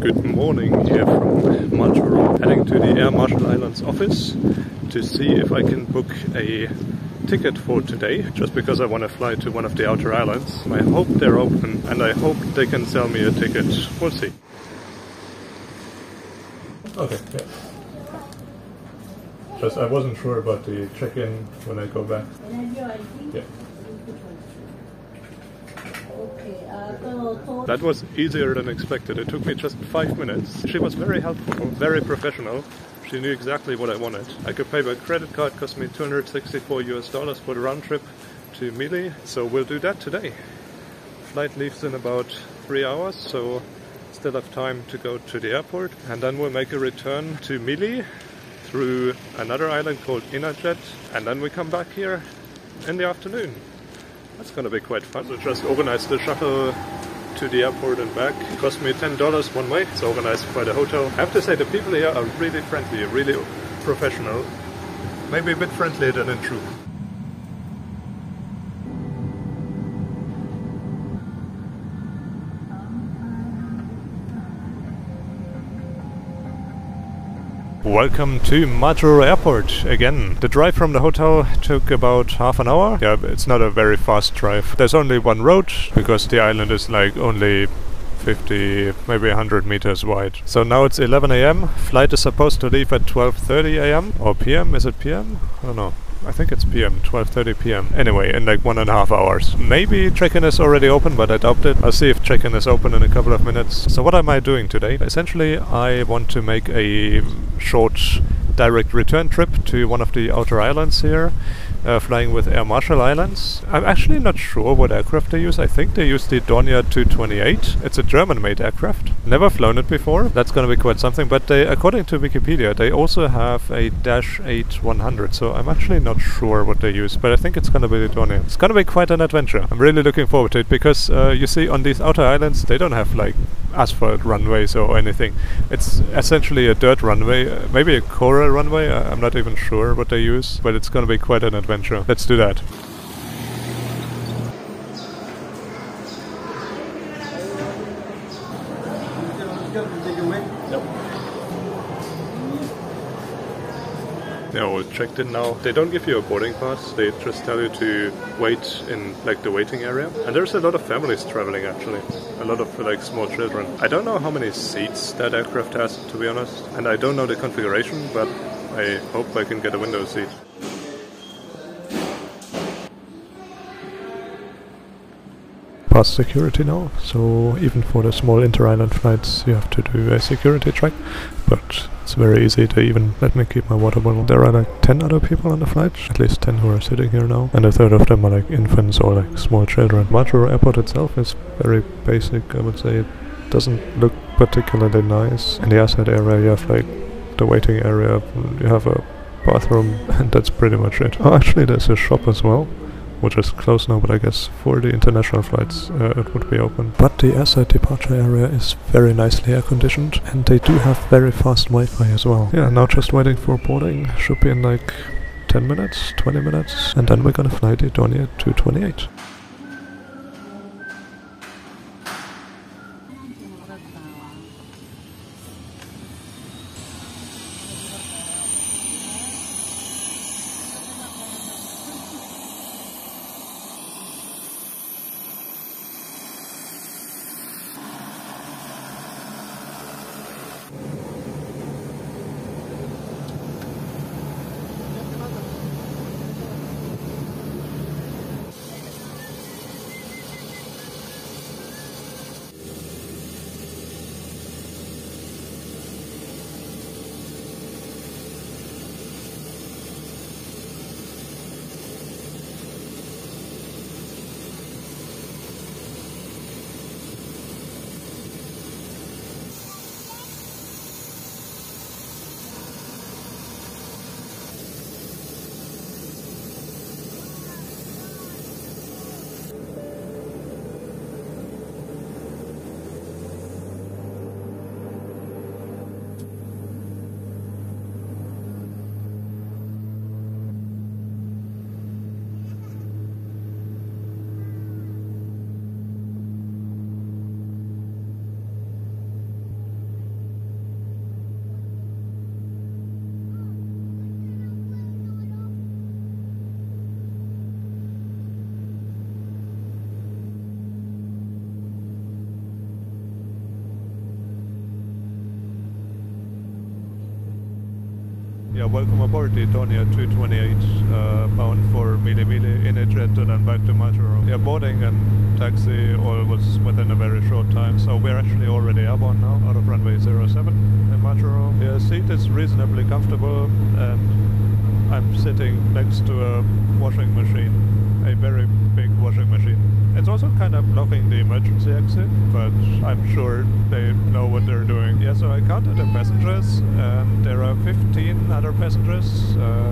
Good morning here from Majuro, heading to the Air Marshall Islands office to see if I can book a ticket for today, just because I want to fly to one of the outer islands. I hope they're open and I hope they can sell me a ticket. We'll see. Okay, yeah. Just I wasn't sure about the check-in when I go back. Yeah. That was easier than expected. It took me just 5 minutes. She was very helpful, very professional. She knew exactly what I wanted. I could pay by credit card, cost me $264 for the round trip to Mili. So we'll do that today. Flight leaves in about 3 hours, so still have time to go to the airport. And then we'll make a return to Mili through another island called Enejet. And then we come back here in the afternoon. That's gonna be quite fun. So just organize the shuttle to the airport and back. It cost me $10 one way. It's organized by the hotel. I have to say the people here are really friendly, really professional. Maybe a bit friendlier than in True. Welcome to Majuro Airport again. The drive from the hotel took about half an hour. Yeah, it's not a very fast drive. There's only one road because the island is like only 50, maybe 100 meters wide. So now it's 11 a.m. Flight is supposed to leave at 12:30 a.m. or p.m. Is it p.m.? I don't know. I think it's p.m. 12:30 p.m. Anyway, in like 1.5 hours. Maybe check-in is already open, but I doubt it. I'll see if check-in is open in a couple of minutes. So what am I doing today? Essentially, I want to make a short direct return trip to one of the outer islands here, flying with Air Marshall Islands. I'm actually not sure what aircraft they use. I think they use the Dornier 228. It's a German-made aircraft. Never flown it before. That's going to be quite something. But they, according to Wikipedia, they also have a Dash 8-100. So I'm actually not sure what they use, but I think it's going to be the Dornier. It's going to be quite an adventure. I'm really looking forward to it because you see, on these outer islands, they don't have like asphalt runways or anything. It's essentially a dirt runway, maybe a coral runway. I'm not even sure what they use, but it's going to be quite an adventure. Let's do that. Yeah, all checked in now. They don't give you a boarding pass, they just tell you to wait in like the waiting area. And there's a lot of families traveling actually. A lot of like small children. I don't know how many seats that aircraft has, to be honest. And I don't know the configuration, but I hope I can get a window seat. Past security now, so even for the small inter-island flights you have to do a security check, but it's very easy. They even let me keep my water bottle. There are like 10 other people on the flight, at least 10 who are sitting here now, and a third of them are like infants or like small children. Majuro Airport itself is very basic, I would say. It doesn't look particularly nice. In the airside area you have like the waiting area, you have a bathroom, and that's pretty much it. Oh, actually there's a shop as well, which is closed now, but I guess for the international flights it would be open. But the airside departure area is very nicely air conditioned, and they do have very fast Wi-Fi as well. Yeah, now just waiting for boarding. Should be in like 10 minutes, 20 minutes, and then we're gonna fly the Dornier 228. Yeah, welcome aboard the Dornier 228, bound for Mili Enejet and then back to Majuro. Yeah, boarding and taxi all was within a very short time, so we're actually already airborne now, out of runway 07 in Majuro. The seat is reasonably comfortable, and I'm sitting next to a washing machine, a very big washing machine. It's also kind of blocking the emergency exit, but I'm sure they know what they're doing. Yeah, so I counted the passengers, and there are 15 other passengers,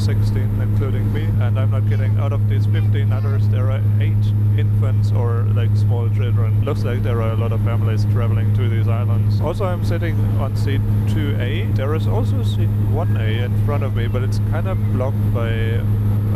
16 including me, and I'm not kidding, out of these 15 others there are 8 infants or like small children. Looks like there are a lot of families traveling to these islands. Also, I'm sitting on seat 2A. There is also seat 1A in front of me, but it's kind of blocked by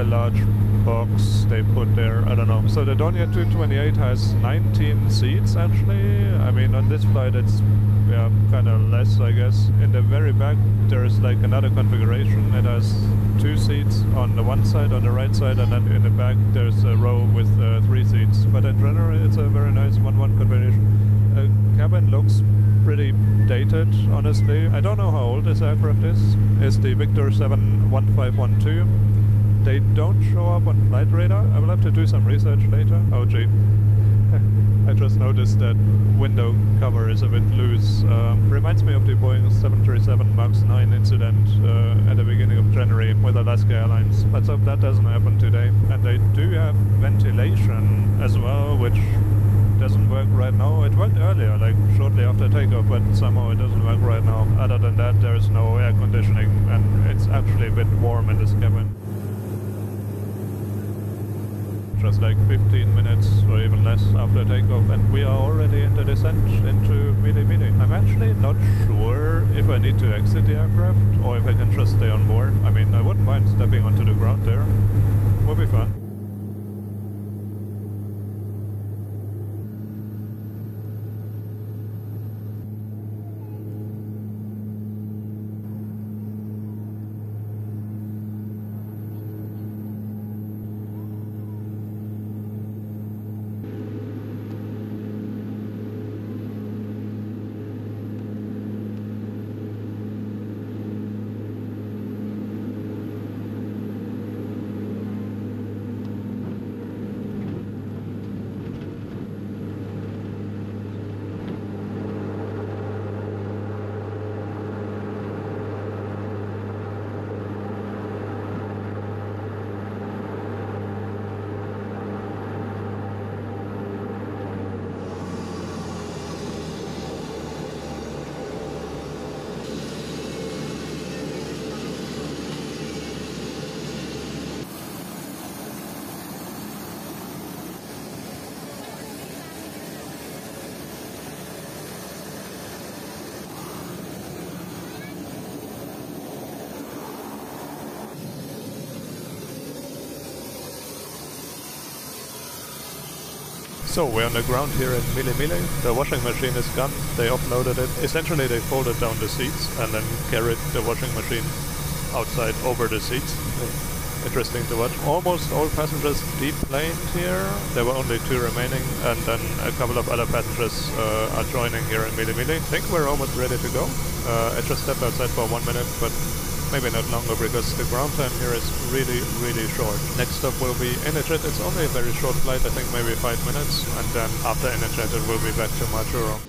a large box they put there, I don't know. So the Dornier 228 has 19 seats actually. I mean, on this flight it's kind of less, I guess. In the very back there's like another configuration. It has 2 seats on the one side, on the right side, and then in the back there's a row with 3 seats. But in general it's a very nice 1-1 combination. The cabin looks pretty dated, honestly. I don't know how old this aircraft is. It's the Victor 71512. They don't show up on flight radar. I will have to do some research later. Oh gee. I just noticed that window cover is a bit loose. Reminds me of the Boeing 737 MAX 9 incident at the beginning of January with Alaska Airlines. Let's hope that doesn't happen today. And they do have ventilation as well, which doesn't work right now. It worked earlier, like shortly after takeoff, but somehow it doesn't work right now. Other than that, there's no air conditioning, and it's actually a bit warm in this cabin. Just like 15 minutes or even less after takeoff, and we are already in the descent into Mili. I'm actually not sure if I need to exit the aircraft or if I can just stay on board. I mean, I wouldn't mind stepping onto the ground there. Would be fun. So we're on the ground here in Mili. The washing machine is gone. They offloaded it. Essentially they folded down the seats and then carried the washing machine outside over the seats. Interesting to watch. Almost all passengers deplaned here. There were only 2 remaining, and then a couple of other passengers are joining here in Mili. I think we're almost ready to go. I just stepped outside for 1 minute, but maybe not longer because the ground time here is really short. Next stop will be Enejet. It's only a very short flight, I think maybe 5 minutes, and then after Enejet it will be back to Majuro.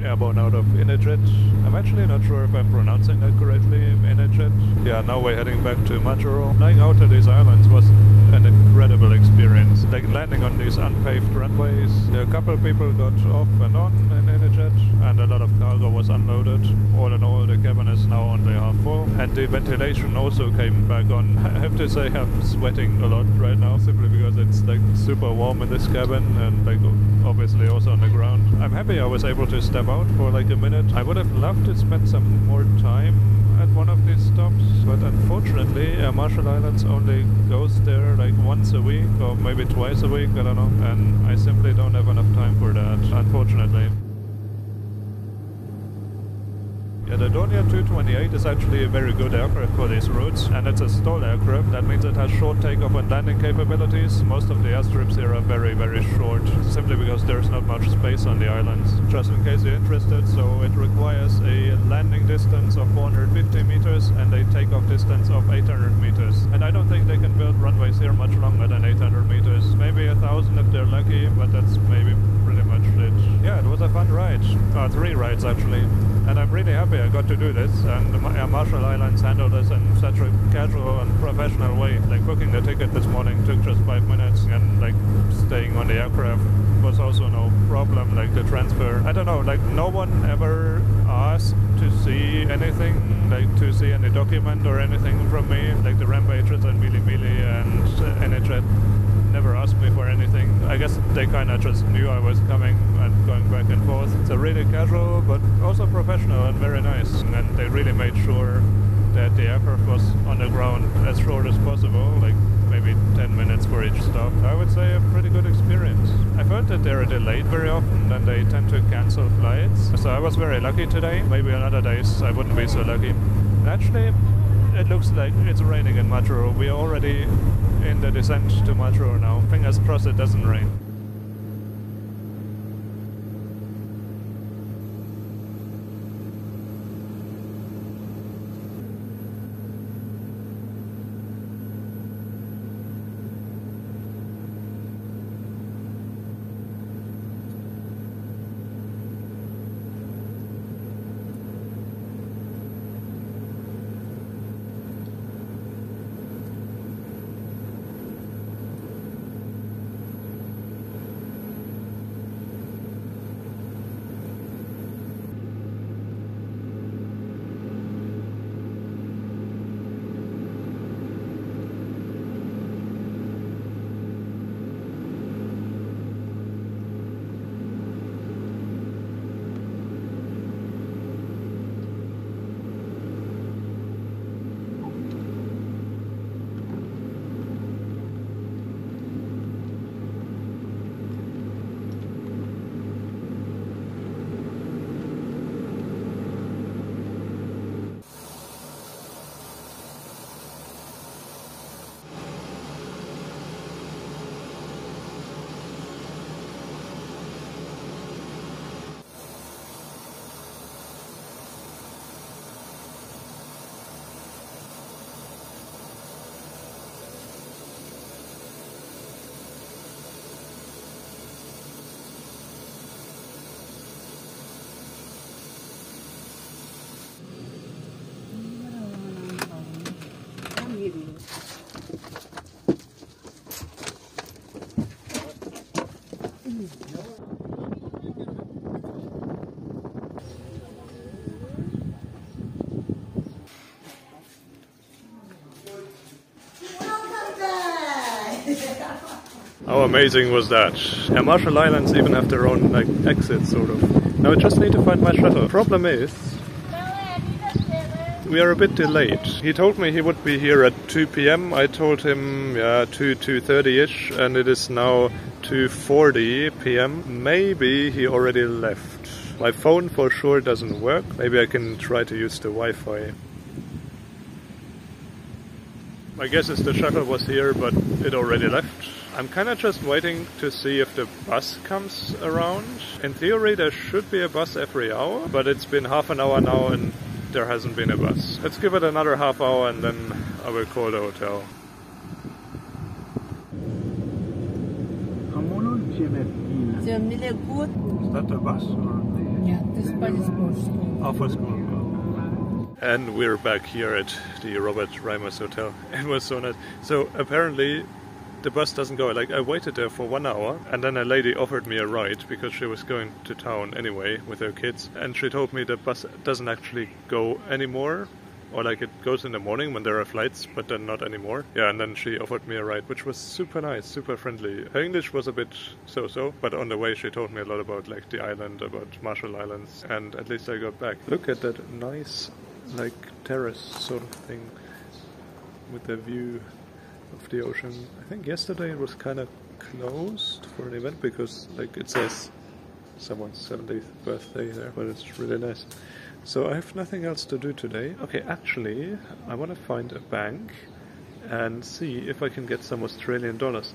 airborne out of Enejet. I'm actually not sure if I'm pronouncing that correctly, Enejet. Yeah, now we're heading back to Majuro. Flying out to these islands was an incredible experience. Like landing on these unpaved runways. A couple of people got off and on in Enejet, and a lot of cargo was unloaded. All in all, the cabin is now only half full, and the ventilation also came back on. I have to say I'm sweating a lot right now, simply because it's like super warm in this cabin, and like obviously also on the ground. I'm happy I was able to step out for like a minute. I would have loved to spend some more time at one of these stops, but unfortunately Air Marshall Islands only goes there like once a week or maybe twice a week, I don't know, and I simply don't have enough time for that, unfortunately. Yeah, the Dornier 228 is actually a very good aircraft for these routes, and it's a stall aircraft. That means it has short takeoff and landing capabilities. Most of the airstrips here are very, very short, simply because there's not much space on the islands. Just in case you're interested, so it requires a landing distance of 450 meters and a takeoff distance of 800 meters. And I don't think they can build runways here much longer than 800 meters. Maybe 1,000 if they're lucky, but that's maybe pretty much it. Yeah, it was a fun ride. 3 rides actually. And I'm really happy I got to do this, and the Air Marshall Islands handled this in such a casual and professional way. Like booking the ticket this morning took just 5 minutes, and like staying on the aircraft was also no problem. Like the transfer, I don't know, like no one ever asked to see anything, like to see any document or anything from me. Like the ramp agents and Mili and Enejet never asked me for anything. I guess they kind of just knew I was coming and going back and forth. It's a really casual but also professional and very nice, and they really made sure that the aircraft was on the ground as short as possible, like maybe 10 minutes for each stop. I would say a pretty good experience. I felt that they're delayed very often and they tend to cancel flights, so I was very lucky today. Maybe on other days I wouldn't be so lucky. Actually, it looks like it's raining in Majuro. We are already in the descent to Majuro now. Fingers crossed it doesn't rain. How amazing was that? Air Marshall Islands even have their own like exit sort of. Now I just need to find my shuttle. Problem is, we are a bit delayed. He told me he would be here at 2 p.m. I told him 2:30ish, and it is now 2:40 p.m. Maybe he already left. My phone for sure doesn't work. Maybe I can try to use the Wi-Fi. My guess is the shuttle was here, but it already left. I'm kind of just waiting to see if the bus comes around. In theory there should be a bus every hour, but it's been half an hour now and there hasn't been a bus. Let's give it another half hour and then I will call the hotel. Is that the bus? Or Yeah, this one is for school. Oh, for school. And we're back here at the Robert Reimers Hotel. It was so nice. So apparently the bus doesn't go. Like, I waited there for 1 hour, and then a lady offered me a ride because she was going to town anyway with her kids, and she told me the bus doesn't actually go anymore, or like it goes in the morning when there are flights, but then not anymore. Yeah, and then she offered me a ride, which was super nice, super friendly. Her English was a bit so-so, but on the way she told me a lot about like the island, about Marshall Islands, and at least I got back. Look at that nice like terrace sort of thing with the view of the ocean. I think yesterday it was kind of closed for an event because like it says someone's 70th birthday there, but it's really nice. So I have nothing else to do today. Okay, actually I want to find a bank and see if I can get some Australian dollars,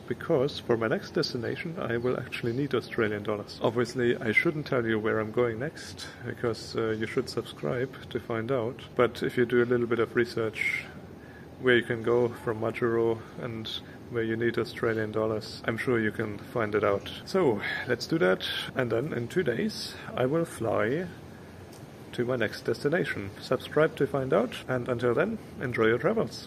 because for my next destination I will actually need Australian dollars. Obviously I shouldn't tell you where I'm going next, because you should subscribe to find out, but if you do a little bit of research where you can go from Majuro and where you need Australian dollars, I'm sure you can find it out. So let's do that, and then in 2 days I will fly to my next destination. Subscribe to find out, and until then, enjoy your travels.